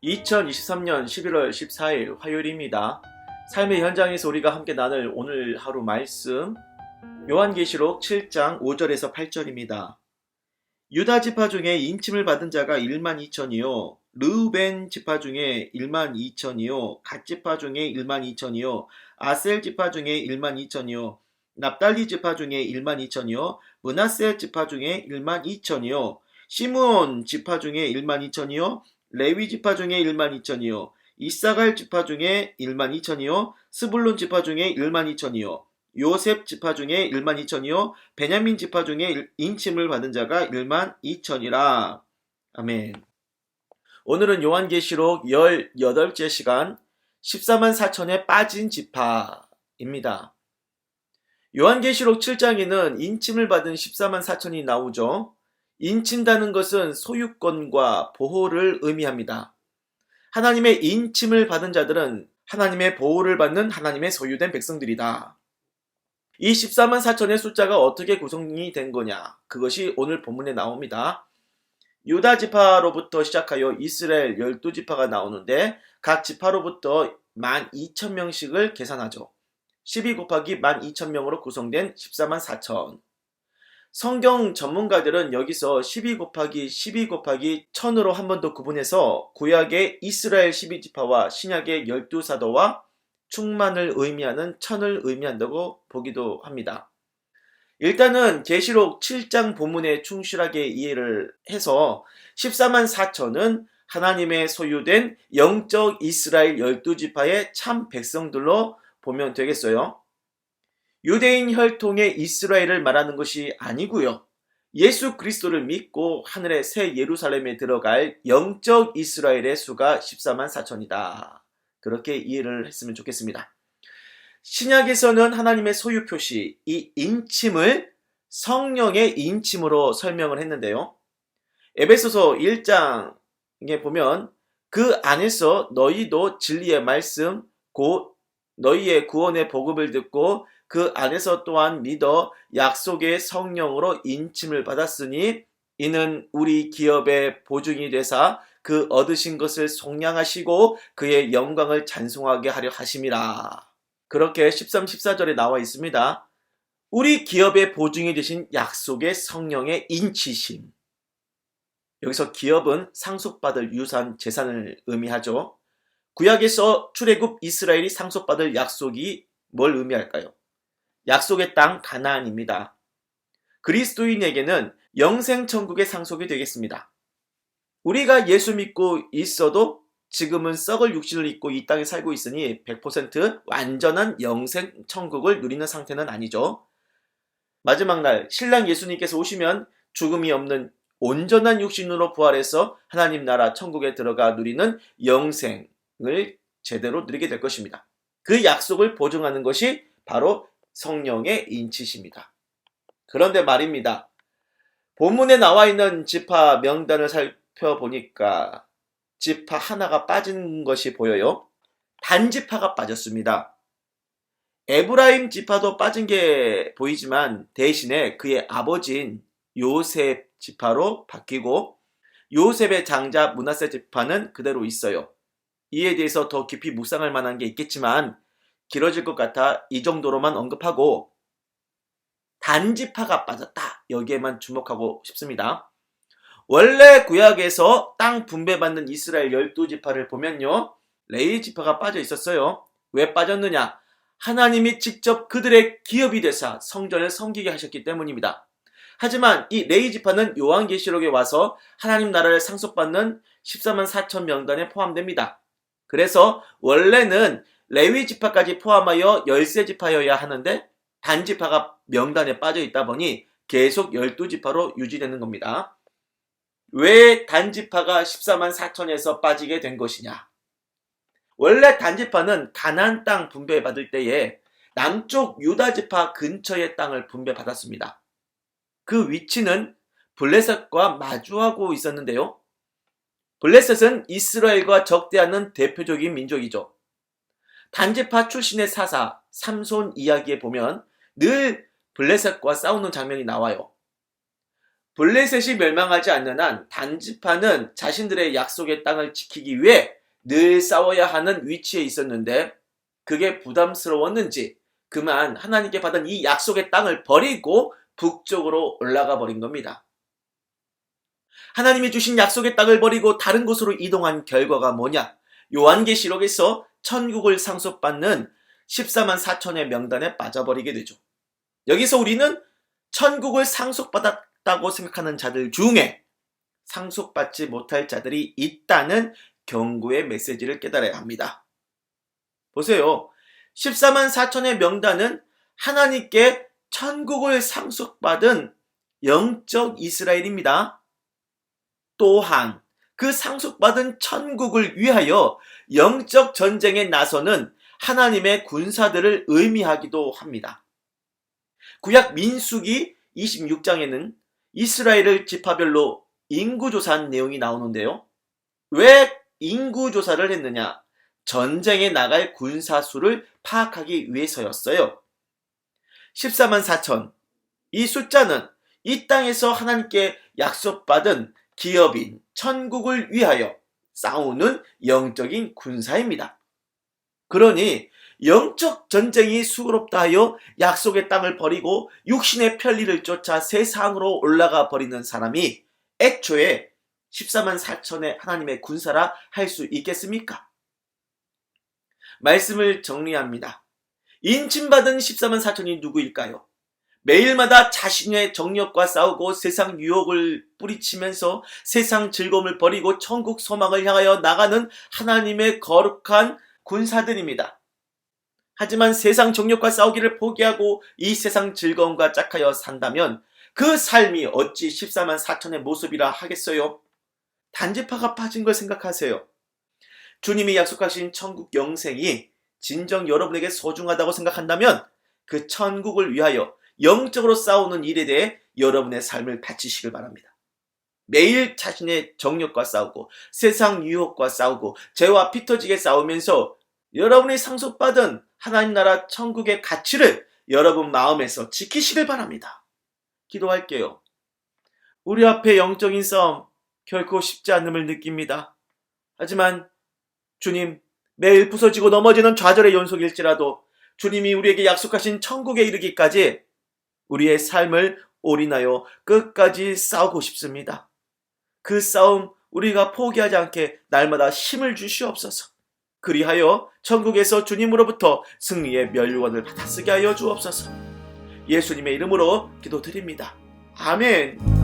2023년 11월 14일 화요일입니다. 삶의 현장에서 우리가 함께 나눌 오늘 하루 말씀 요한계시록 7장 5절에서 8절입니다. 유다 지파 중에 인침을 받은 자가 1만 2천이요 르우벤 지파 중에 1만 2천이요 갓 지파 중에 1만 2천이요 아셀 지파 중에 1만 2천이요 납달리 지파 중에 1만 2천이요 므낫세 지파 중에 1만 2천이요 시므온 지파 중에 1만 2천이요 레위 지파 중에 1만 2천이요 이사갈 지파 중에 1만 2천이요 스불론 지파 중에 1만 2천이요 요셉 지파 중에 1만 2천이요 베냐민 지파 중에 인침을 받은 자가 1만 2천이라. 아멘. 오늘은 요한계시록 18째 시간 14만 4천에 빠진 지파입니다. 요한계시록 7장에는 인침을 받은 14만 4천이 나오죠. 인친다는 것은 소유권과 보호를 의미합니다. 하나님의 인침을 받은 자들은 하나님의 보호를 받는 하나님의 소유된 백성들이다. 이 14만 4천의 숫자가 어떻게 구성이 된 거냐? 그것이 오늘 본문에 나옵니다. 유다 지파로부터 시작하여 이스라엘 12지파가 나오는데 각 지파로부터 12,000명씩을 계산하죠. 12 곱하기 12,000명으로 구성된 14만 4천. 성경 전문가들은 여기서 12 곱하기 12 곱하기 1000으로 한 번 더 구분해서 구약의 이스라엘 12지파와 신약의 12사도와 충만을 의미하는 1000을 의미한다고 보기도 합니다. 일단은 계시록 7장 본문에 충실하게 이해를 해서 14만 4천은 하나님의 소유된 영적 이스라엘 12지파의 참 백성들로 보면 되겠어요. 유대인 혈통의 이스라엘을 말하는 것이 아니고요. 예수 그리스도를 믿고 하늘의 새 예루살렘에 들어갈 영적 이스라엘의 수가 14만 4천이다. 그렇게 이해를 했으면 좋겠습니다. 신약에서는 하나님의 소유 표시, 이 인침을 성령의 인침으로 설명을 했는데요. 에베소서 1장에 보면 그 안에서 너희도 진리의 말씀, 곧 너희의 구원의 복음을 듣고 그 안에서 또한 믿어 약속의 성령으로 인침을 받았으니 이는 우리 기업의 보증이 되사 그 얻으신 것을 속량하시고 그의 영광을 찬송하게 하려 하심이라. 그렇게 13, 14절에 나와 있습니다. 우리 기업의 보증이 되신 약속의 성령의 인치심. 여기서 기업은 상속받을 유산, 재산을 의미하죠. 구약에서 출애굽 이스라엘이 상속받을 약속이 뭘 의미할까요? 약속의 땅 가나안입니다. 그리스도인에게는 영생천국의 상속이 되겠습니다. 우리가 예수 믿고 있어도 지금은 썩을 육신을 입고 이 땅에 살고 있으니 100% 완전한 영생천국을 누리는 상태는 아니죠. 마지막 날 신랑 예수님께서 오시면 죽음이 없는 온전한 육신으로 부활해서 하나님 나라 천국에 들어가 누리는 영생을 제대로 누리게 될 것입니다. 그 약속을 보증하는 것이 바로 성령의 인치십니다. 그런데 말입니다. 본문에 나와 있는 지파 명단을 살펴보니까 지파 하나가 빠진 것이 보여요. 단지파가 빠졌습니다. 에브라임 지파도 빠진 게 보이지만 대신에 그의 아버지인 요셉 지파로 바뀌고 요셉의 장자 므낫세 지파는 그대로 있어요. 이에 대해서 더 깊이 묵상할 만한 게 있겠지만 길어질 것 같아 이 정도로만 언급하고 단지파가 빠졌다. 여기에만 주목하고 싶습니다. 원래 구약에서 땅 분배받는 이스라엘 12지파를 보면요. 레위 지파가 빠져 있었어요. 왜 빠졌느냐? 하나님이 직접 그들의 기업이 되사 성전을 섬기게 하셨기 때문입니다. 하지만 이 레위 지파는 요한계시록에 와서 하나님 나라를 상속받는 14만 4천 명단에 포함됩니다. 그래서 원래는 레위 지파까지 포함하여 13지파여야 하는데 단지파가 명단에 빠져 있다 보니 계속 12지파로 유지되는 겁니다. 왜 단지파가 14만 4천에서 빠지게 된 것이냐? 원래 단지파는 가나안 땅 분배받을 때에 남쪽 유다 지파 근처의 땅을 분배받았습니다. 그 위치는 블레셋과 마주하고 있었는데요. 블레셋은 이스라엘과 적대하는 대표적인 민족이죠. 단지파 출신의 사사 삼손 이야기에 보면 늘 블레셋과 싸우는 장면이 나와요. 블레셋이 멸망하지 않는 한 단지파는 자신들의 약속의 땅을 지키기 위해 늘 싸워야 하는 위치에 있었는데 그게 부담스러웠는지 그만 하나님께 받은 이 약속의 땅을 버리고 북쪽으로 올라가 버린 겁니다. 하나님이 주신 약속의 땅을 버리고 다른 곳으로 이동한 결과가 뭐냐? 요한계시록에서 천국을 상속받는 14만 4천의 명단에 빠져버리게 되죠. 여기서 우리는 천국을 상속받았다고 생각하는 자들 중에 상속받지 못할 자들이 있다는 경고의 메시지를 깨달아야 합니다. 보세요. 14만 4천의 명단은 하나님께 천국을 상속받은 영적 이스라엘입니다. 또한 그 상속받은 천국을 위하여 영적 전쟁에 나서는 하나님의 군사들을 의미하기도 합니다. 구약 민수기 26장에는 이스라엘을 지파별로 인구조사한 내용이 나오는데요. 왜 인구조사를 했느냐? 전쟁에 나갈 군사수를 파악하기 위해서였어요. 14만 4천. 이 숫자는 이 땅에서 하나님께 약속받은 기업인 천국을 위하여 싸우는 영적인 군사입니다. 그러니 영적 전쟁이 수고롭다 하여 약속의 땅을 버리고 육신의 편리를 쫓아 세상으로 올라가 버리는 사람이 애초에 14만 4천의 하나님의 군사라 할 수 있겠습니까? 말씀을 정리합니다. 인침받은 14만 4천이 누구일까요? 매일마다 자신의 정력과 싸우고 세상 유혹을 뿌리치면서 세상 즐거움을 버리고 천국 소망을 향하여 나가는 하나님의 거룩한 군사들입니다. 하지만 세상 정력과 싸우기를 포기하고 이 세상 즐거움과 짝하여 산다면 그 삶이 어찌 14만 4천의 모습이라 하겠어요? 단지파가 빠진 걸 생각하세요. 주님이 약속하신 천국 영생이 진정 여러분에게 소중하다고 생각한다면 그 천국을 위하여 영적으로 싸우는 일에 대해 여러분의 삶을 바치시길 바랍니다. 매일 자신의 정력과 싸우고 세상 유혹과 싸우고 죄와 피 터지게 싸우면서 여러분이 상속받은 하나님 나라 천국의 가치를 여러분 마음에서 지키시길 바랍니다. 기도할게요. 우리 앞에 영적인 싸움 결코 쉽지 않음을 느낍니다. 하지만 주님, 매일 부서지고 넘어지는 좌절의 연속일지라도 주님이 우리에게 약속하신 천국에 이르기까지 우리의 삶을 올인하여 끝까지 싸우고 싶습니다. 그 싸움 우리가 포기하지 않게 날마다 힘을 주시옵소서. 그리하여 천국에서 주님으로부터 승리의 면류관을 받아쓰게 하여 주옵소서. 예수님의 이름으로 기도드립니다. 아멘.